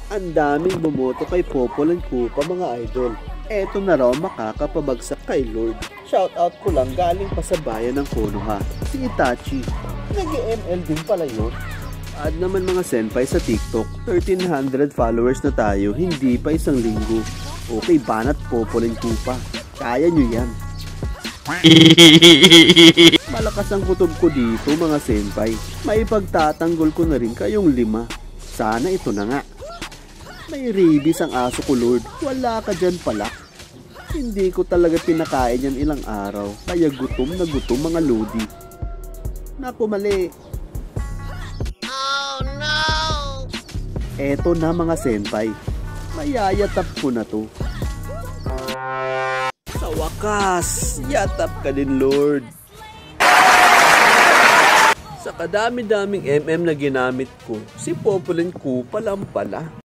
Ang daming bumoto kay Popolan Kupa mga idol. Eto na raw makakapabagsak kay Lord. Shoutout ko lang galing pa sa bayan ng Konoha, si Itachi. Nag-ML din pala yun. Add naman mga senpai sa TikTok, 1,300 followers na tayo, hindi pa isang linggo. Okay, banat Popolan Kupa. Kaya nyo yan. Malakas ang kutob ko dito mga senpai. May pagtatanggol ko na rin kayong 5. Sana ito na nga. May rabies ang aso ko Lord. Wala ka dyan pala. Hindi ko talaga pinakain yan ilang araw. Kaya gutom na gutom mga lodi. Naku mali. Oh no! Eto na mga senpai. Mayayatap ko na to. Sa wakas, yatap ka din Lord. Sa kadami-daming MM na ginamit ko, si Popolan Kupa lang pala.